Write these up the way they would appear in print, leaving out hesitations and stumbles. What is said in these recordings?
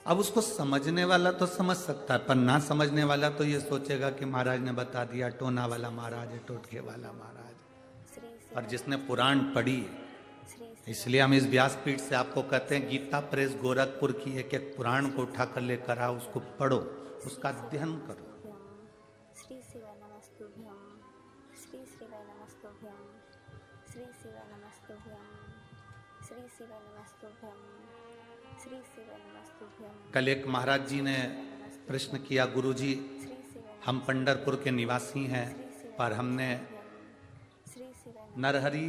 अब उसको समझने वाला तो समझ सकता है, पर ना समझने वाला तो ये सोचेगा कि महाराज ने बता दिया टोना वाला महाराज है, टोटके वाला महाराज। और जिसने पुराण पढ़ी, इसलिए हम इस व्यासपीठ से आपको कहते हैं गीता प्रेस गोरखपुर की एक एक पुराण को उठा कर लेकर आओ, उसको पढ़ो, उसका अध्ययन करो। श्री शिवाय नमस्तुभ्यं, श्री शिवाय नमस्तुभ्यं, श्री शिवाय नमस्तुभ्यं, श्री शिवाय नमस्तुभ्यं, श्री शिवाय नमस्तुभ्यं। कल एक महाराज जी ने प्रश्न किया, गुरुजी हम पंढरपुर के निवासी हैं, पर हमने नरहरि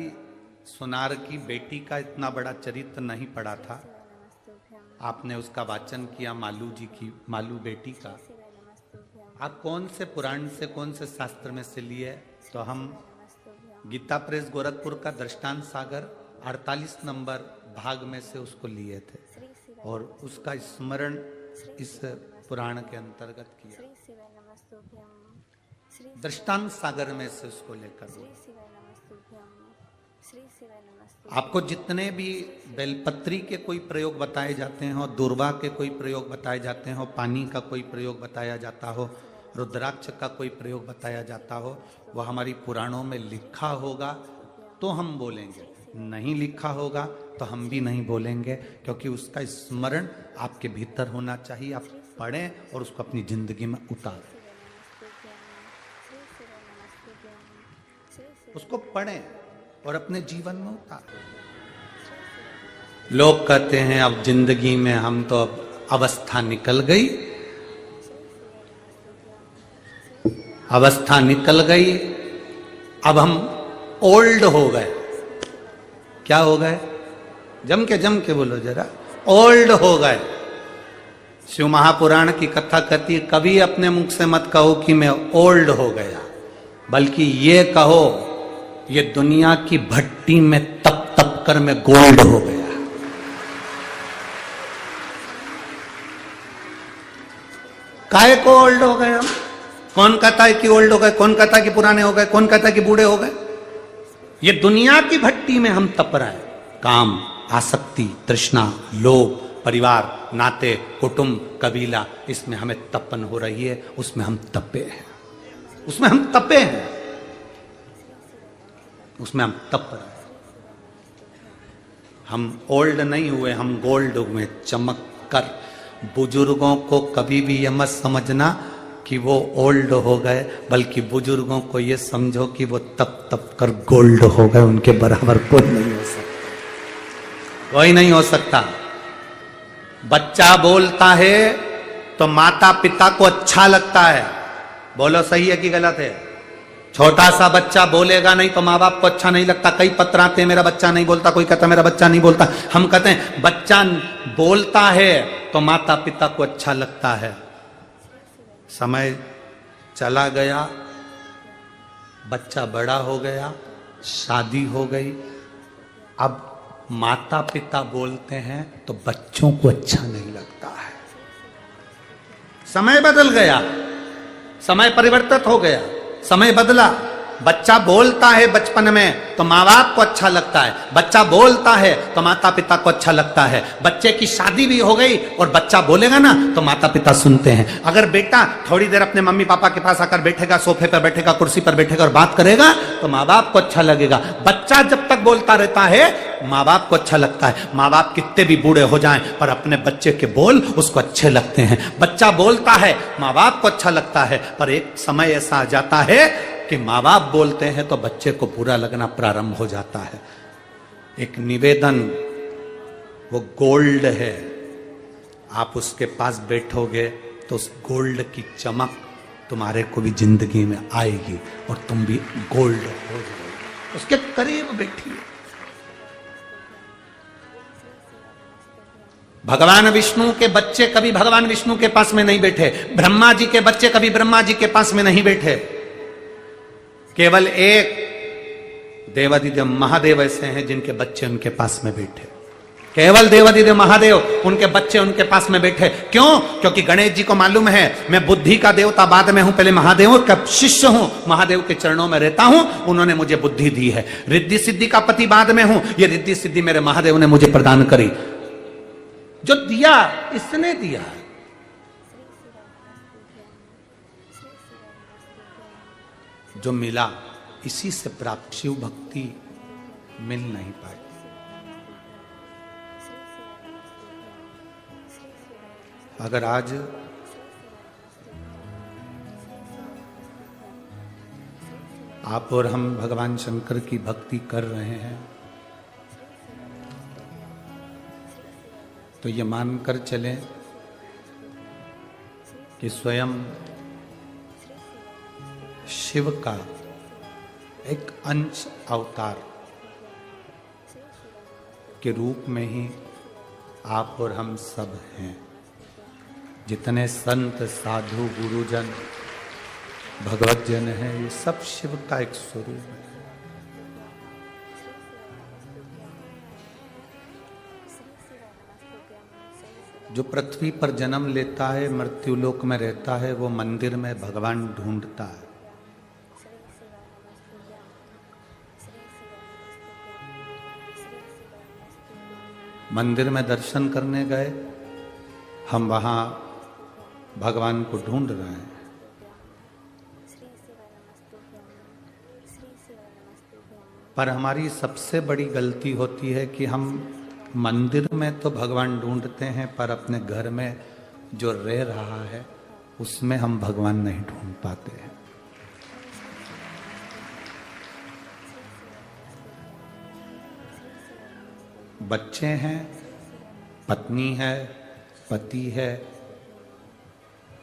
सुनार की बेटी का इतना बड़ा चरित्र नहीं पढ़ा था। आपने उसका वाचन किया, मालू जी की, मालू बेटी का। आप कौन से पुराण से, कौन से शास्त्र में से लिए? तो हम गीता प्रेस गोरखपुर का दृष्टांत सागर 48 नंबर भाग में से उसको लिए थे और उसका स्मरण इस पुराण के अंतर्गत किया। दृष्टांत सागर में से उसको लेकर बोला। आपको जितने भी बेलपत्री के कोई प्रयोग बताए जाते हो, दुर्वा के कोई प्रयोग बताए जाते हो, पानी का कोई प्रयोग बताया जाता हो, रुद्राक्ष का कोई प्रयोग बताया जाता हो, वह हमारी पुराणों में लिखा होगा तो हम बोलेंगे, नहीं लिखा होगा तो हम भी नहीं बोलेंगे, क्योंकि उसका स्मरण आपके भीतर होना चाहिए। आप पढ़ें और उसको अपनी जिंदगी में उतारें, उसको पढ़ें और अपने जीवन में उतारें। लोग कहते हैं अब जिंदगी में हम तो अब अवस्था निकल गई, अवस्था निकल गई, अब हम ओल्ड हो गए। क्या हो गए? जम के बोलो जरा, ओल्ड हो गए। शिव महापुराण की कथा कहती है, कभी अपने मुख से मत कहो कि मैं ओल्ड हो गया, बल्कि ये कहो ये दुनिया की भट्टी में तप तप कर मैं गोल्ड हो गया। काहे को ओल्ड हो गए हम? कौन कहता है कि ओल्ड हो गए? कौन कहता है कि पुराने हो गए? कौन कहता है कि बूढ़े हो गए? ये दुनिया की भट्टी में हम तप रहे हैं। काम, आसक्ति, तृष्णा, लोभ, परिवार, नाते, कुटुंब, कबीला, इसमें हमें तपन हो रही है, उसमें हम तपे हैं, उसमें हम तपे हैं, उसमें हम तप रहे हैं। हम ओल्ड नहीं हुए, हम गोल्ड हुए, चमक कर। बुजुर्गों को कभी भी ये मत समझना कि वो ओल्ड हो गए, बल्कि बुजुर्गों को ये समझो कि वो तप तप कर गोल्ड हो गए। उनके बराबर कोई नहीं हो सकता, कोई नहीं हो सकता। बच्चा बोलता है तो माता पिता को अच्छा लगता है। बोलो सही है कि गलत है? छोटा सा बच्चा बोलेगा नहीं तो माँ बाप को अच्छा नहीं लगता। कई पत्र आते हैं मेरा बच्चा नहीं बोलता, कोई कहता मेरा बच्चा नहीं बोलता। हम कहते हैं बच्चा बोलता है तो माता पिता को अच्छा लगता है। समय चला गया, बच्चा बड़ा हो गया, शादी हो गई, अब माता पिता बोलते हैं तो बच्चों को अच्छा नहीं लगता है। समय बदल गया, समय परिवर्तित हो गया, समय बदला। बच्चा बोलता है बचपन में तो माँ बाप को अच्छा लगता है, बच्चा बोलता है तो माता पिता को अच्छा लगता है। बच्चे की शादी भी हो गई और बच्चा बोलेगा ना तो माता पिता सुनते हैं। अगर बेटा थोड़ी देर अपने मम्मी पापा के पास आकर बैठेगा, सोफे पर बैठेगा, कुर्सी पर बैठेगा और बात करेगा तो माँ बाप को अच्छा लगेगा। बच्चा जब तक बोलता रहता है माँ बाप को अच्छा लगता है। माँ बाप कितने भी बूढ़े हो जाएं पर अपने बच्चे के बोल उसको अच्छे लगते हैं। बच्चा बोलता है, माँ बाप को अच्छा लगता है, पर एक समय ऐसा आ जाता है कि माँ बाप बोलते हैं तो बच्चे को बुरा लगना प्रारंभ हो जाता है। एक निवेदन, वो गोल्ड है, आप उसके पास बैठोगे तो उस गोल्ड की चमक तुम्हारे को भी जिंदगी में आएगी और तुम भी गोल्ड हो जाओगे। उसके करीब बैठिए। भगवान विष्णु के बच्चे कभी भगवान विष्णु के पास में नहीं बैठे, ब्रह्मा जी के बच्चे कभी ब्रह्मा जी के पास में नहीं बैठे। केवल एक देवादिदेव महादेव ऐसे हैं जिनके बच्चे उनके पास में बैठे। केवल देवादिदेव महादेव, उनके बच्चे उनके पास में बैठे। क्यों? क्योंकि गणेश जी को मालूम है मैं बुद्धि का देवता बाद में हूं, पहले महादेव का शिष्य हूं, महादेव के चरणों में रहता हूं, उन्होंने मुझे बुद्धि दी है। रिद्धि सिद्धि का पति बाद में हूं, ये रिद्धि सिद्धि मेरे महादेव ने मुझे प्रदान करी। जो दिया इसने दिया, जो मिला इसी से प्राप्त। शिव भक्ति मिल नहीं पाई। अगर आज आप और हम भगवान शंकर की भक्ति कर रहे हैं तो ये मानकर चलें कि स्वयं शिव का एक अंश अवतार के रूप में ही आप और हम सब हैं। जितने संत साधु गुरुजन भगवत जन है, ये सब शिव का एक स्वरूप है। जो पृथ्वी पर जन्म लेता है, मृत्यु लोक में रहता है, वो मंदिर में भगवान ढूंढता है। मंदिर में दर्शन करने गए, हम वहां भगवान को ढूंढ रहे हैं। पर हमारी सबसे बड़ी गलती होती है कि हम मंदिर में तो भगवान ढूंढते हैं, पर अपने घर में जो रह रहा है उसमें हम भगवान नहीं ढूंढ पाते हैं। बच्चे हैं, पत्नी है, पति है,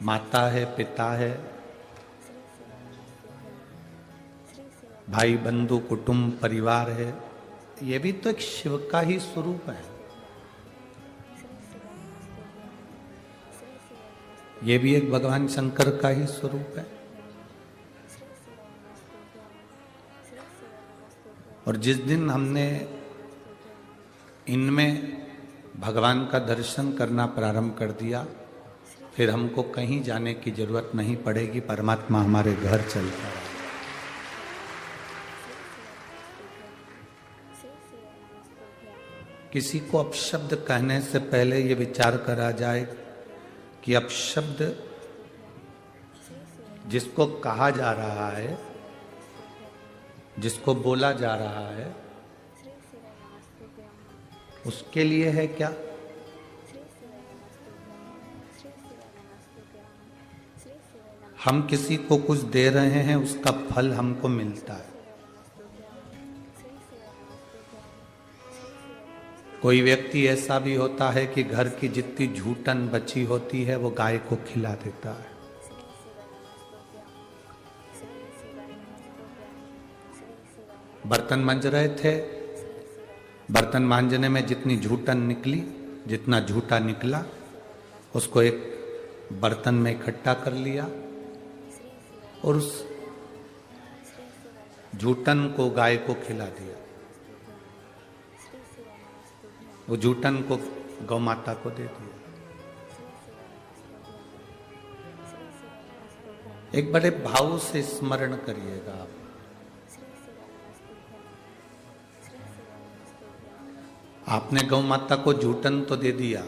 माता है, पिता है, भाई बंधु कुटुंब परिवार है, ये भी तो एक शिव का ही स्वरूप है। ये भी एक भगवान शंकर का ही स्वरूप है। और जिस दिन हमने इनमें भगवान का दर्शन करना प्रारंभ कर दिया, फिर हमको कहीं जाने की जरूरत नहीं पड़ेगी, परमात्मा हमारे घर चलता है। किसी को अपशब्द कहने से पहले ये विचार करा जाए कि अपशब्द जिसको कहा जा रहा है, जिसको बोला जा रहा है, उसके लिए है क्या? हम किसी को कुछ दे रहे हैं, उसका फल हमको मिलता है। कोई व्यक्ति ऐसा भी होता है कि घर की जितनी झूठन बची होती है वो गाय को खिला देता है। बर्तन मांज रहे थे, बर्तन मांजने में जितनी झूठन निकली, जितना झूठा निकला, उसको एक बर्तन में इकट्ठा कर लिया और उस झूठन को गाय को खिला दिया। वो जूटन को गौ माता को दे दिया। एक बड़े भाव से स्मरण करिएगा आप। आपने गौ माता को जूटन तो दे दिया,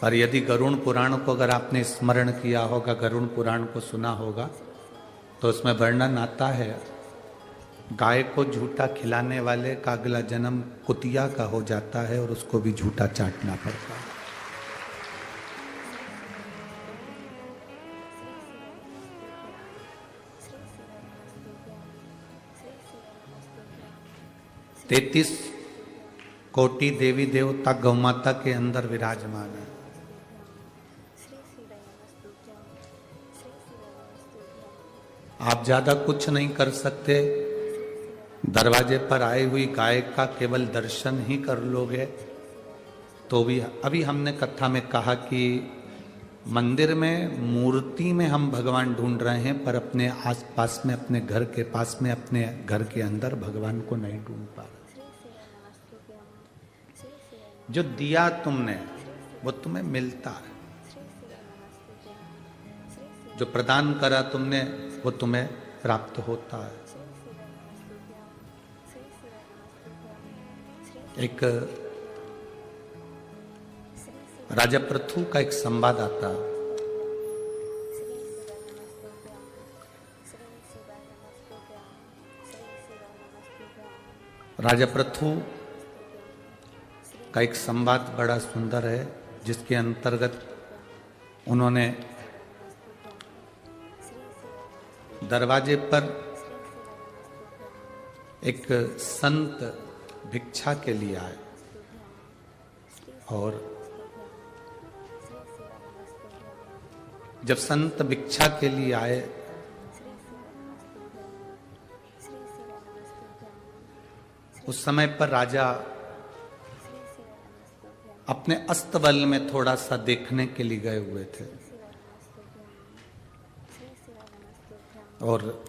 पर यदि गरुड़ पुराण को अगर आपने स्मरण किया होगा, गरुड़ पुराण को सुना होगा, तो उसमें वर्णन आता है गाय को झूठा खिलाने वाले का अगला जन्म कुतिया का हो जाता है और उसको भी झूठा चाटना पड़ता है। तैतीस कोटि देवी देवता गौ माता के अंदर विराजमान है। आप ज्यादा कुछ नहीं कर सकते, दरवाजे पर आई हुई गाय का केवल दर्शन ही कर लोगे तो भी। अभी हमने कथा में कहा कि मंदिर में मूर्ति में हम भगवान ढूंढ रहे हैं, पर अपने आसपास में, अपने घर के पास में, अपने घर के अंदर भगवान को नहीं ढूंढ पा रहे। जो दिया तुमने वो तुम्हें मिलता है, जो प्रदान करा तुमने वो तुम्हें प्राप्त होता है। एक राजा पृथु का एक संवाद आता। राजा पृथु का एक संवाद बड़ा सुंदर है, जिसके अंतर्गत उन्होंने दरवाजे पर एक संत भिक्षा के लिए आए और जब संत भिक्षा के लिए आए उस समय पर राजा अपने अस्तबल में थोड़ा सा देखने के लिए गए हुए थे और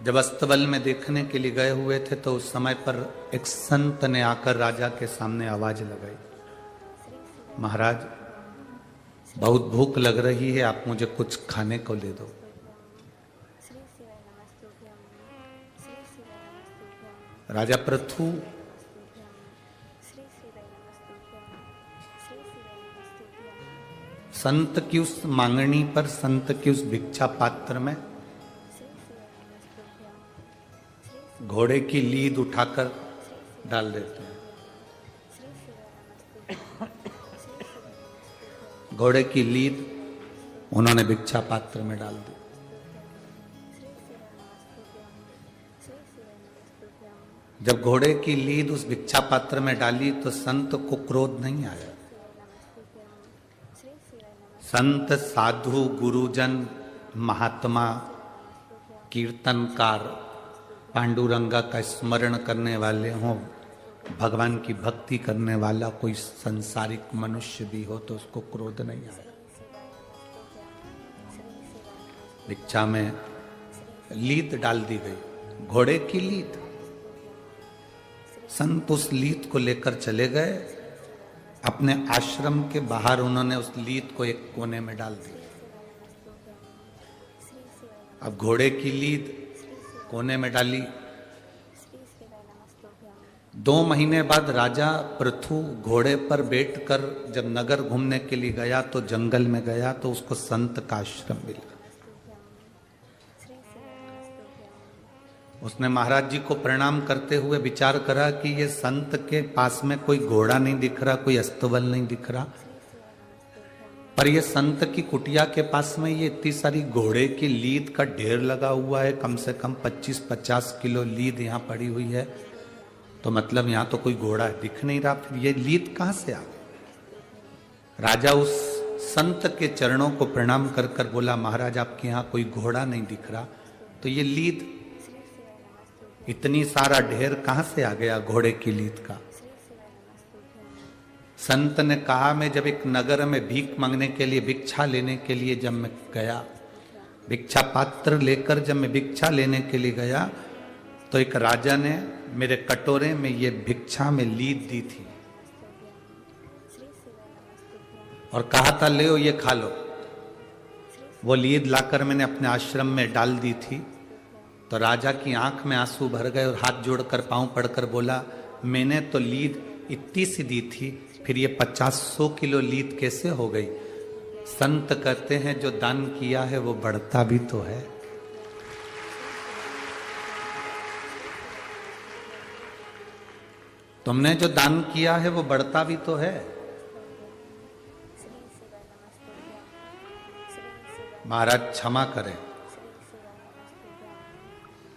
जब अस्तबल में देखने के लिए गए हुए थे तो उस समय पर एक संत ने आकर राजा के सामने आवाज लगाई, महाराज बहुत भूख लग रही है, आप मुझे कुछ खाने को दे दो। राजा पृथु संत की उस मांगनी पर, संत की उस भिक्षा पात्र में घोड़े की लीद उठाकर डाल देते हैं। घोड़े की लीद उन्होंने भिक्षा पात्र में डाल दी। जब घोड़े की लीद उस भिक्षा पात्र में डाली तो संत को क्रोध नहीं आया। संत, साधु, गुरुजन, महात्मा, कीर्तनकार, पांडुरंगा का स्मरण करने वाले हों, भगवान की भक्ति करने वाला कोई संसारिक मनुष्य भी हो तो उसको क्रोध नहीं आया। भिक्षा में लीद डाल दी गई, घोड़े की लीद। संत उस लीद को लेकर चले गए, अपने आश्रम के बाहर उन्होंने उस लीद को एक कोने में डाल दी। अब घोड़े की लीद कोने में डाली। 2 महीने बाद राजा पृथु घोड़े पर बैठकर जब नगर घूमने के लिए गया तो जंगल में गया तो उसको संत का आश्रम मिला। उसने महाराज जी को प्रणाम करते हुए विचार करा कि ये संत के पास में कोई घोड़ा नहीं दिख रहा, कोई अस्तबल नहीं दिख रहा, पर ये संत की कुटिया के पास में ये इतनी सारी घोड़े की लीद का ढेर लगा हुआ है, कम से कम 25-50 किलो लीद यहाँ पड़ी हुई है, तो मतलब यहाँ तो कोई घोड़ा दिख नहीं रहा, फिर ये लीद कहाँ से आ गई? राजा उस संत के चरणों को प्रणाम कर कर बोला, महाराज आपके यहाँ कोई घोड़ा नहीं दिख रहा, तो ये लीद इतनी सारा ढेर कहाँ से आ गया घोड़े की लीद का? संत ने कहा, मैं जब एक नगर में भीख मांगने के लिए, भिक्षा लेने के लिए जब मैं गया, भिक्षा पात्र लेकर जब मैं भिक्षा लेने के लिए गया तो एक राजा ने मेरे कटोरे में ये भिक्षा में लीद दी थी और कहा था ले ये खा लो। वो लीद लाकर मैंने अपने आश्रम में डाल दी थी तो राजा की आंख में आंसू भर गए और हाथ जोड़कर पांव पड़कर बोला, मैंने तो लीद इतनी सी दी थी, फिर ये 50-100 किलो लीद कैसे हो गई? संत कहते हैं जो दान किया है वो बढ़ता भी तो है। तुमने जो दान किया है वो बढ़ता भी तो है। महाराज क्षमा करें,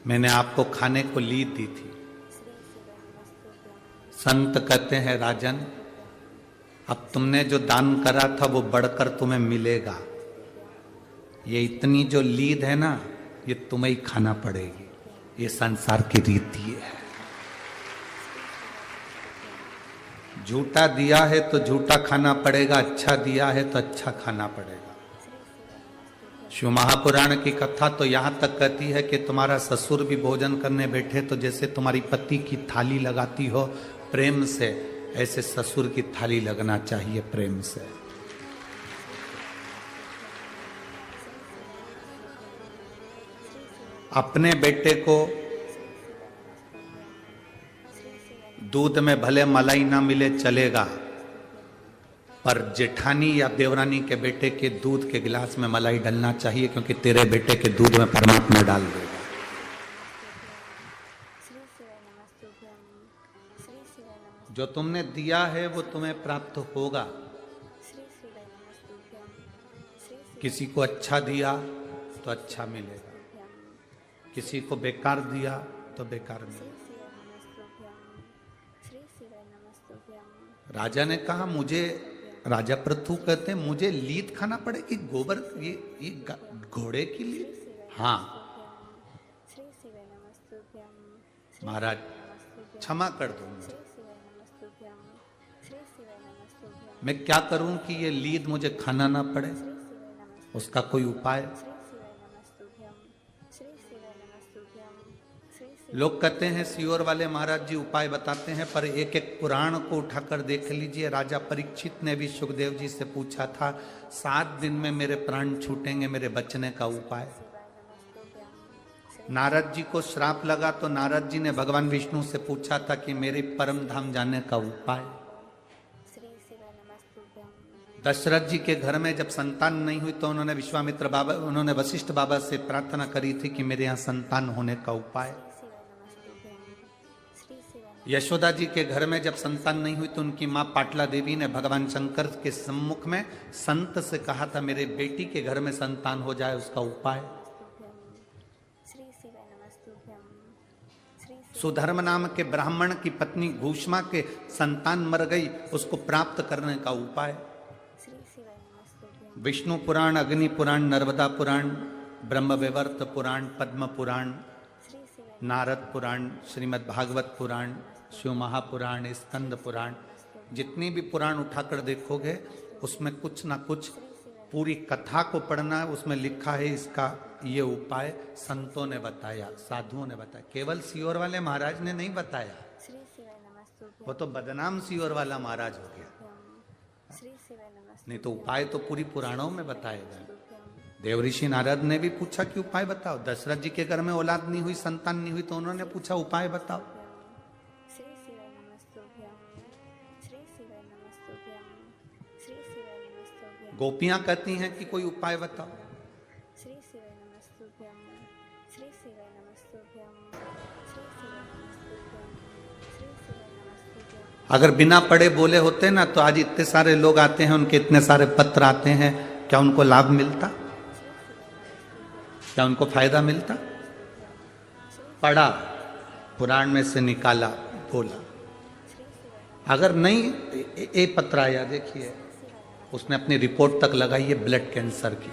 मैंने आपको खाने को लीद दी थी। संत कहते हैं, राजन अब तुमने जो दान करा था वो बढ़कर तुम्हें मिलेगा। ये इतनी जो लीद है ना, ये तुम्हें ही खाना पड़ेगी, ये संसार की रीति है। झूठा दिया है तो झूठा खाना पड़ेगा, अच्छा दिया है तो अच्छा खाना पड़ेगा। शिव महापुराण की कथा तो यहाँ तक कहती है कि तुम्हारा ससुर भी भोजन करने बैठे तो जैसे तुम्हारी पति की थाली लगाती हो प्रेम से, ऐसे ससुर की थाली लगना चाहिए प्रेम से। अपने बेटे को दूध में भले मलाई ना मिले चलेगा, पर जेठानी या देवरानी के बेटे के दूध के गिलास में मलाई डलना चाहिए, क्योंकि तेरे बेटे के दूध में परमात्मा डाल देगा। श्री शिवाय नमस्तुभ्यं, श्री शिवाय नमस्तुभ्यं, जो तुमने दिया है वो तुम्हें प्राप्त होगा। श्री शिवाय नमस्तुभ्यं, श्री शिवाय किसी को अच्छा दिया तो अच्छा मिलेगा, नमस्तुभ्यं, किसी को बेकार दिया तो बेकार श्री मिलेगा। शिवाय नमस्तुभ्यं, श्री शिवाय नमस्तुभ्यं, राजा ने कहा, मुझे, राजा पृथु कहते हैं, मुझे लीद खाना पड़ेगी, गोबर, ये घोड़े की लीद? हाँ श्री शिवाय नमस्तुभ्यं, महाराज, क्षमा कर दो, श्री शिवाय नमस्तुभ्यं, श्री शिवाय नमस्तुभ्यं, मैं क्या करूं कि ये लीद मुझे खाना ना पड़े? श्री शिवाय नमस्तुभ्यं, उसका कोई उपाय? श्री शिवाय नमस्तुभ्यं, श्री शिवाय नमस्तुभ्यं, श्री शिवाय लोग कहते हैं सियोर वाले महाराज जी उपाय बताते हैं, पर एक एक पुराण को उठाकर देख लीजिए। राजा परीक्षित ने भी सुखदेव जी से पूछा था, 7 दिन में मेरे प्राण छूटेंगे, मेरे बचने का उपाय? नमस्तुभ्यं, नारद जी को श्राप लगा तो नारद जी ने भगवान विष्णु से पूछा था कि मेरे परम धाम जाने का उपाय? श्री शिवाय नमस्तुभ्यं, दशरथ जी के घर में जब संतान नहीं हुई तो उन्होंने विश्वामित्र बाबा, उन्होंने वशिष्ठ बाबा से प्रार्थना करी थी कि मेरे यहाँ संतान होने का उपाय। शिवाय नमस्तुभ्यं, श्री शिवाय यशोदा जी के घर में जब संतान नहीं हुई तो उनकी माँ पाटला देवी ने भगवान शंकर के सम्मुख में संत से कहा था, मेरे बेटी के घर में संतान हो जाए, उसका उपाय। श्री शिवाय नमस्तुभ्यं, श्री सुधर्म नाम के ब्राह्मण की पत्नी घूष्मा के संतान मर गई, उसको प्राप्त करने का उपाय। श्री शिवाय नमस्तुभ्यं, विष्णु पुराण, अग्नि पुराण, नर्मदा पुराण, ब्रह्म विवर्त पुराण, पद्म पुराण, श्री शिवाय नारद पुराण, श्रीमद् भागवत पुराण, शिव महापुराण, स्कंद पुराण, जितनी भी पुराण उठाकर देखोगे उसमें कुछ ना कुछ, पूरी कथा को पढ़ना, उसमें लिखा है इसका ये उपाय संतों ने बताया, साधुओं ने बताया, केवल सियोर वाले महाराज ने नहीं बताया। श्री शिवाय नमस्तुभ्यं, वो तो बदनाम सियोर वाला महाराज हो गया, श्री शिवाय नमस्तुभ्यं, नहीं तो उपाय तो पूरी पुराणों में बताए गए। देवऋषि नारद ने भी पूछा कि उपाय बताओ। दशरथ जी के घर में औलाद नहीं हुई, संतान नहीं हुई, तो उन्होंने पूछा उपाय बताओ। श्री शिवाय नमस्तुभ्यं, श्री शिवाय नमस्तुभ्यं, श्री शिवाय नमस्तुभ्यं, गोपियां कहती हैं कि कोई उपाय बताओ। श्री शिवाय नमस्तुभ्यं, श्री शिवाय नमस्तुभ्यं, श्री शिवाय नमस्तुभ्यं, श्री शिवाय नमस्तुभ्यं, अगर बिना पढ़े बोले होते ना तो आज इतने सारे लोग आते हैं, उनके इतने सारे पत्र आते हैं, क्या उनको लाभ मिलता? क्या उनको फायदा मिलता? पढ़ा, पुराण में से निकाला, बोला। अगर नहीं, एक पत्र आया देखिए, उसने अपनी रिपोर्ट तक लगाई है ब्लड कैंसर की,